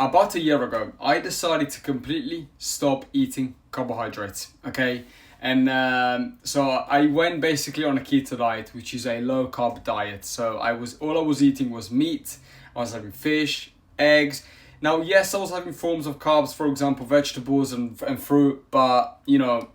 about a year ago, I decided to completely stop eating carbohydrates, okay? And so I went basically on a keto diet, which is a low carb diet. So all I was eating was meat. I was having fish, eggs. Now, yes, I was having forms of carbs, for example, vegetables and fruit, but you know,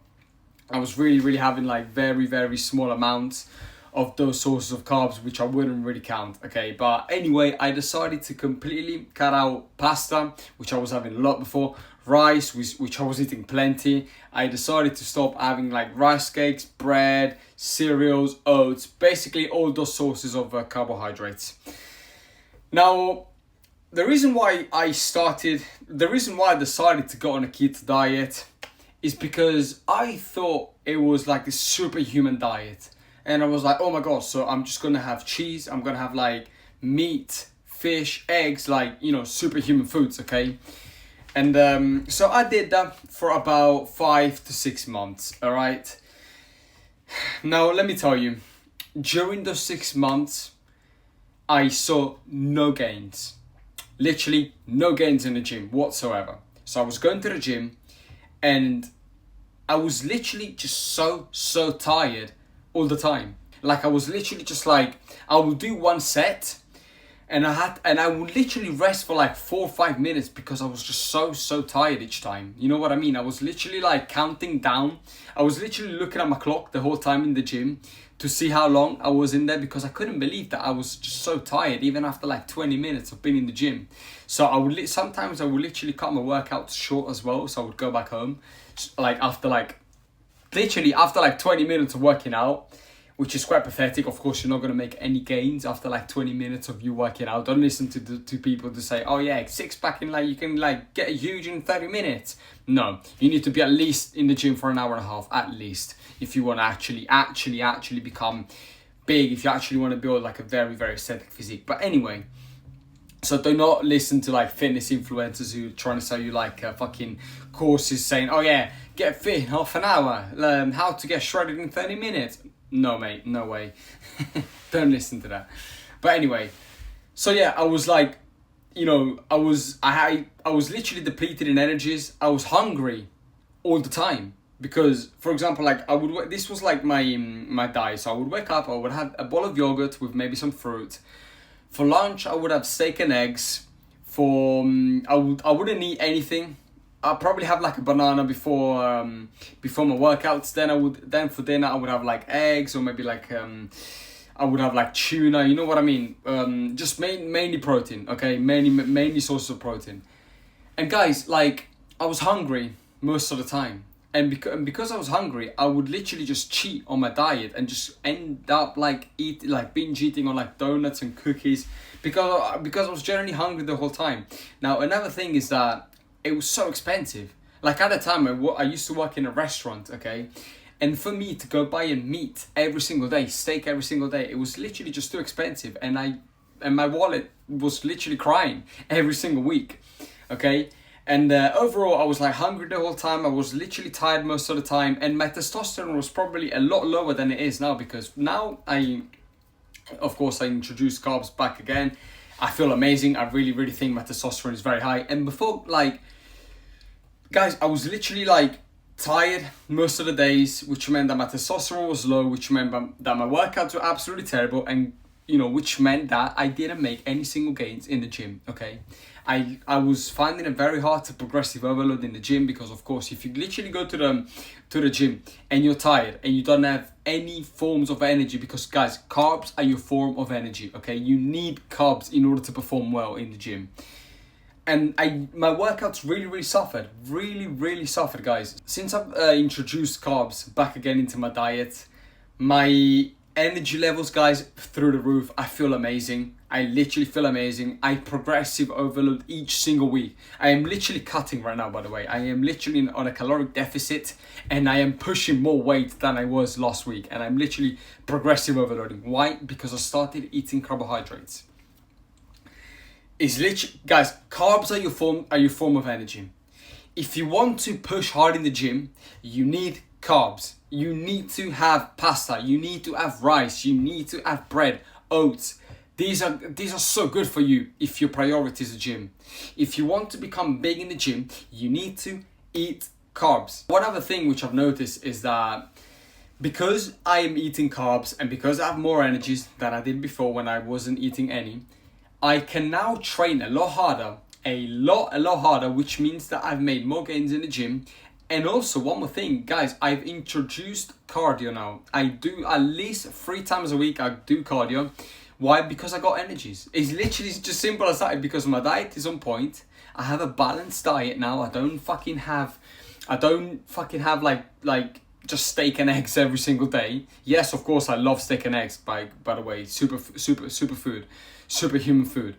I was really having like very small amounts of those sources of carbs, which I wouldn't really count, okay? But anyway, I decided to completely cut out pasta, which I was having a lot before, rice, which I was eating plenty. I decided to stop having like rice cakes, bread, cereals, oats, basically all those sources of carbohydrates. Now, the reason why I decided to go on a keto diet is because I thought it was like this superhuman diet. And I was like, oh my gosh, so I'm just gonna have cheese, I'm gonna have like meat, fish, eggs, like, you know, superhuman foods, okay? And so I did that for about 5 to 6 months, all right? Now, let me tell you, during those 6 months, I saw no gains. Literally no gains in the gym whatsoever. So I was going to the gym and I was literally just so tired all the time. Like I was literally just like, I would do one set and I would literally rest for like 4 or 5 minutes because I was just so tired each time. You know what I mean? I was literally like counting down. I was literally looking at my clock the whole time in the gym to see how long I was in there because I couldn't believe that I was just so tired even after like 20 minutes of being in the gym. So sometimes I would literally cut my workouts short as well. So I would go back home like after like 20 minutes of working out, which is quite pathetic. Of course, you're not going to make any gains after like 20 minutes of you working out. Don't listen to people to say, oh yeah, six pack and like you can like get huge in 30 minutes. No, you need to be at least in the gym for an hour and a half, at least, if you want to actually become big, if you actually want to build like a very aesthetic physique. But anyway, so do not listen to like fitness influencers who are trying to sell you like fucking courses saying, oh yeah, get fit in half an hour, learn how to get shredded in 30 minutes. No, mate, no way. Don't listen to that. But anyway, so yeah, I was like, you know, I was literally depleted in energies. I was hungry all the time because, for example, like this was like my diet. So I would wake up, I would have a bowl of yogurt with maybe some fruit. For lunch, I would have steak and eggs. I wouldn't eat anything. I'll probably have like a banana before my workouts. Then for dinner I would have like eggs or maybe like I would have like tuna. You know what I mean? Just mainly protein. Okay, mainly sources of protein. And guys, like I was hungry most of the time, and because I was hungry, I would literally just cheat on my diet and just end up like binge eating on like donuts and cookies because I was generally hungry the whole time. Now another thing is that it was so expensive. Like at the time, I used to work in a restaurant, okay? And for me to go buy a meat every single day, steak every single day, it was literally just too expensive. And my wallet was literally crying every single week, okay? And overall, I was like hungry the whole time. I was literally tired most of the time. And my testosterone was probably a lot lower than it is now because now of course, I introduced carbs back again. I feel amazing. I really think my testosterone is very high. And before, like, guys, I was literally like tired most of the days, which meant that my testosterone was low, which meant that my workouts were absolutely terrible, and you know, which meant that I didn't make any single gains in the gym. Okay, I was finding it very hard to progressive overload in the gym because, of course, if you literally go to the gym and you're tired and you don't have any forms of energy, because guys, carbs are your form of energy. Okay, you need carbs in order to perform well in the gym. And my workouts really suffered, really suffered, guys. Since I've introduced carbs back again into my diet, my energy levels, guys, through the roof. I feel amazing. I literally feel amazing. I progressive overload each single week. I am literally cutting right now, by the way. I am literally on a caloric deficit and I am pushing more weight than I was last week. And I'm literally progressive overloading. Why? Because I started eating carbohydrates. It's literally, guys, carbs are your form of energy. If you want to push hard in the gym, you need carbs. You need to have pasta. You need to have rice. You need to have bread, oats, These are so good for you if your priority is the gym. If you want to become big in the gym, you need to eat carbs. One other thing which I've noticed is that because I am eating carbs and because I have more energies than I did before when I wasn't eating any, I can now train a lot harder, a lot harder, which means that I've made more gains in the gym. And also one more thing, guys, I've introduced cardio now. I do at least 3 times a week, I do cardio. Why? Because I got energies. It's literally just simple as that, because my diet is on point. I have a balanced diet now. I don't fucking have like just steak and eggs every single day. Yes, of course, I love steak and eggs, by the way, super food, superhuman food.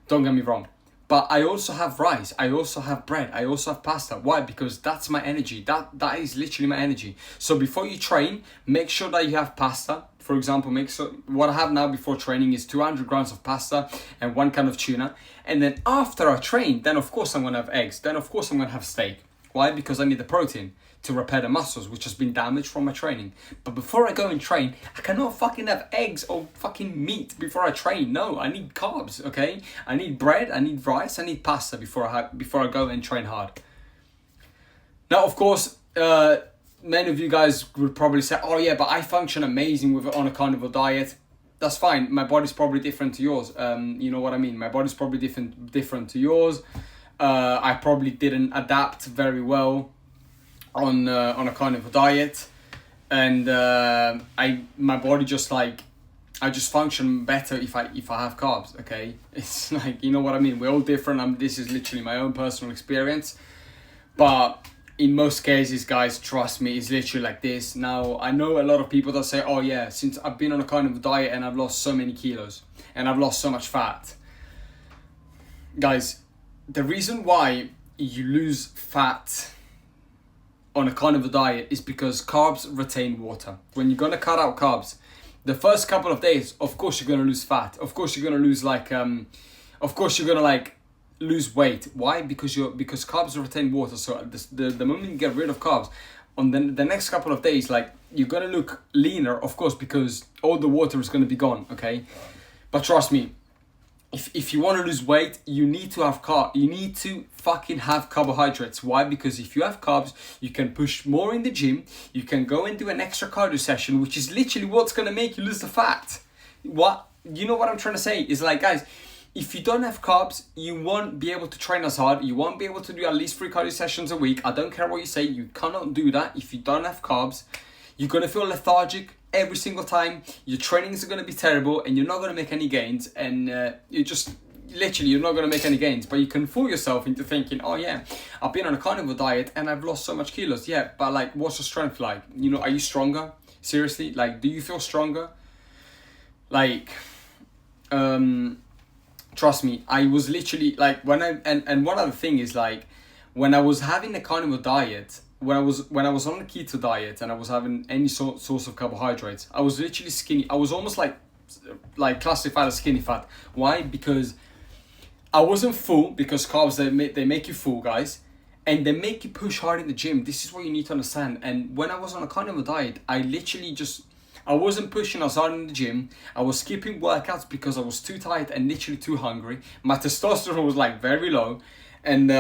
Don't get me wrong. But I also have rice, I also have bread, I also have pasta. Why? Because that's my energy. That is literally my energy. So before you train, make sure that you have pasta. For example, what I have now before training is 200 grams of pasta and 1 can of tuna. And then after I train, then of course I'm gonna have eggs. Then of course I'm gonna have steak. Why? Because I need the protein to repair the muscles, which has been damaged from my training. But before I go and train, I cannot fucking have eggs or fucking meat before I train. No, I need carbs, okay? I need bread, I need rice, I need pasta before I go and train hard. Now, of course, many of you guys would probably say, oh yeah, but I function amazing on a carnivore diet. That's fine. My body's probably different to yours. You know what I mean? My body's probably different to yours. I probably didn't adapt very well on a carnivore diet, and my body just like, I just function better if I have carbs. Okay, it's like, you know what I mean. We're all different. This is literally my own personal experience, but in most cases, guys, trust me, it's literally like this. Now, I know a lot of people that say, oh yeah, since I've been on a carnivore diet and I've lost so many kilos and I've lost so much fat. Guys, the reason why you lose fat on a carnivore diet is because carbs retain water. When you're gonna cut out carbs, the first couple of days, of course you're gonna lose fat. Of course you're gonna lose lose weight. Why? Because carbs retain water. So the moment you get rid of carbs, on the next couple of days, like, you're gonna look leaner, of course, because all the water is gonna be gone. Okay, but trust me, if you want to lose weight, you need to have you need to fucking have carbohydrates. Why? Because if you have carbs, you can push more in the gym. You can go and do an extra cardio session, which is literally what's gonna make you lose the fat. You know what I'm trying to say? Is like, guys, if you don't have carbs, you won't be able to train as hard. You won't be able to do at least 3 cardio sessions a week. I don't care what you say. You cannot do that if you don't have carbs. You're gonna feel lethargic every single time. Your trainings are going to be terrible and you're not going to make any gains, and you're not going to make any gains. But you can fool yourself into thinking, oh yeah, I've been on a carnivore diet and I've lost so much kilos. Yeah, but like, what's your strength like? You know, are you stronger? Seriously, like, do you feel stronger? Like, trust me, I was literally like, and one other thing is, like, when I was having a carnivore diet, when I was on a keto diet and I was having any source of carbohydrates, I was literally skinny. I was almost like classified as skinny fat. Why? Because I wasn't full, because carbs, they make you full, guys, and they make you push hard in the gym. This is what you need to understand. And when I was on a carnivore diet, I wasn't pushing as hard in the gym. I was skipping workouts because I was too tired and literally too hungry. My testosterone was like very low, and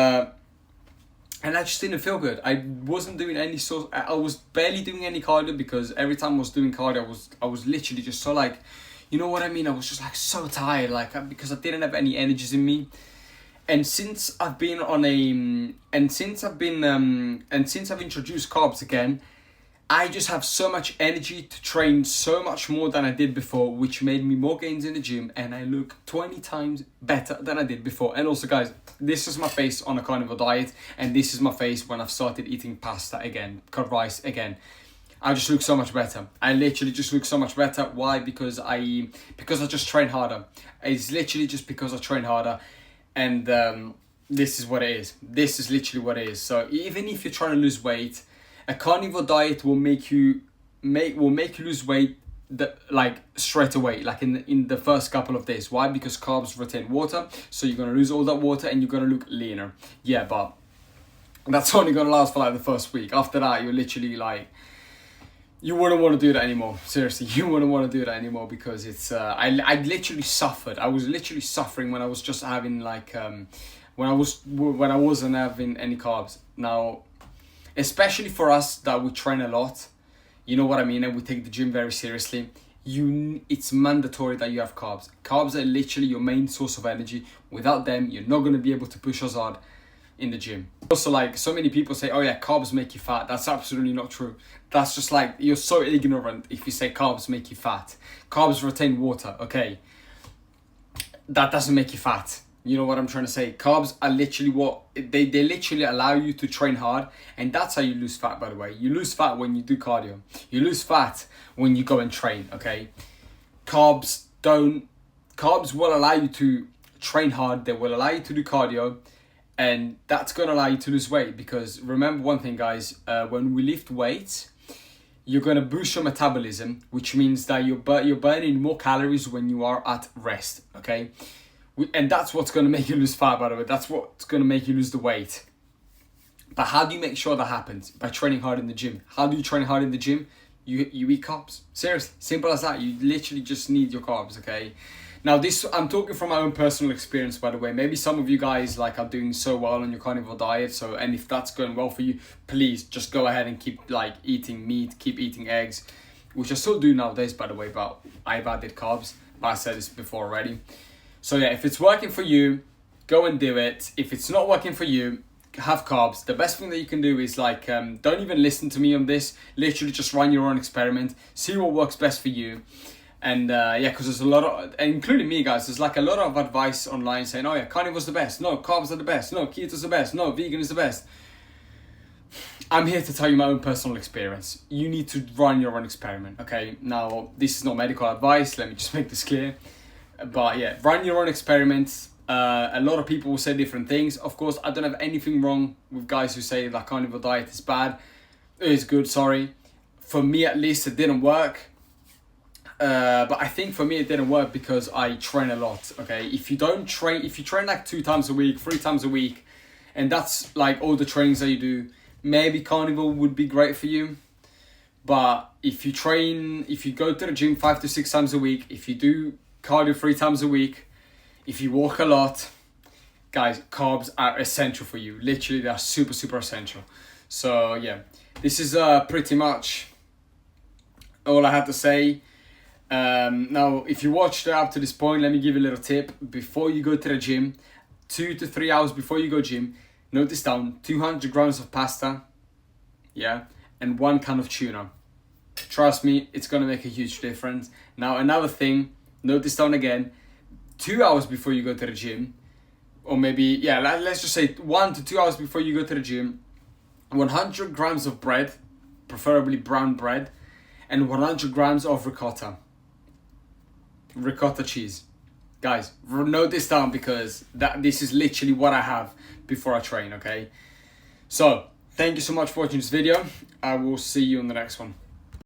I just didn't feel good. I wasn't doing I was barely doing any cardio, because every time I was doing cardio, I was literally just so, like, you know what I mean? I was just like so tired, like, because I didn't have any energies in me. And since I've introduced carbs again, I just have so much energy to train so much more than I did before, which made me more gains in the gym, and I look 20 times better than I did before. And also, guys, this is my face on a carnivore diet, and this is my face when I've started eating pasta again, cut rice again. I just look so much better. I literally just look so much better. Why? Because I just train harder. It's literally just because I train harder, and this is what it is. This is literally what it is. So even if you're trying to lose weight, a carnivore diet will make you lose weight straight away, like in the first couple of days. Why? Because carbs retain water, so you're gonna lose all that water and you're gonna look leaner. Yeah, but that's only gonna last for like the first week. After that, you're literally like, you wouldn't want to do that anymore. Seriously, you wouldn't want to do that anymore, because it's I literally suffered. I was literally suffering when I was just having like when I wasn't having any carbs. Now, especially for us that we train a lot, you know what I mean, and we take the gym very seriously, it's mandatory that you have carbs. Carbs are literally your main source of energy. Without them, you're not going to be able to push as hard in the gym. Also, like, so many people say, oh yeah, carbs make you fat. That's absolutely not true. That's just like, you're so ignorant if you say carbs make you fat. Carbs retain water, okay? That doesn't make you fat. You know what I'm trying to say? Carbs are literally they literally allow you to train hard, and that's how you lose fat, by the way. You lose fat when you do cardio. You lose fat when you go and train, okay? Carbs will allow you to train hard. They will allow you to do cardio, and that's going to allow you to lose weight, because remember one thing, guys, when we lift weights, you're going to boost your metabolism, which means that you're burning more calories when you are at rest, okay? And that's what's going to make you lose fat, by the way. That's what's going to make you lose the weight. But how do you make sure that happens? By training hard in the gym. How do you train hard in the gym? You eat carbs. Seriously, simple as that. You literally just need your carbs, okay? Now, I'm talking from my own personal experience, by the way. Maybe some of you guys like are doing so well on your carnivore diet. And if that's going well for you, please just go ahead and keep like eating meat, keep eating eggs, which I still do nowadays, by the way. But I've added carbs. But I said this before already. So yeah, if it's working for you, go and do it. If it's not working for you, have carbs. The best thing that you can do is like, don't even listen to me on this. Literally just run your own experiment. See what works best for you. And yeah, because there's a lot of, including me, guys, there's like a lot of advice online saying, oh yeah, carnivore's the best. No, carbs are the best. No, keto's the best. No, vegan is the best. I'm here to tell you my own personal experience. You need to run your own experiment, okay? Now, this is not medical advice. Let me just make this clear. But yeah, run your own experiments. A lot of people will say different things. Of course, I don't have anything wrong with guys who say that carnivore diet is bad. It is good, sorry. For me, at least, it didn't work. But I think for me, it didn't work because I train a lot, okay? If you train like 2 times a week, 3 times a week, and that's like all the trainings that you do, maybe carnivore would be great for you. But if you go to the gym 5 to 6 times a week, if you do cardio 3 times a week, if you walk a lot, guys, carbs are essential for you. Literally, they're super, super essential. So yeah, this is pretty much all I had to say. Now, if you watched up to this point, let me give you a little tip. Before you go to the gym, 2 to 3 hours before you go gym, note this down: 200 grams of pasta, yeah, and 1 can of tuna. Trust me, it's gonna make a huge difference. Now, another thing, note this down again: 2 hours before you go to the gym, or maybe, yeah, let's just say 1 to 2 hours before you go to the gym, 100 grams of bread, preferably brown bread, and 100 grams of ricotta cheese. Guys, note this down, because this is literally what I have before I train, okay? So, thank you so much for watching this video. I will see you on the next one.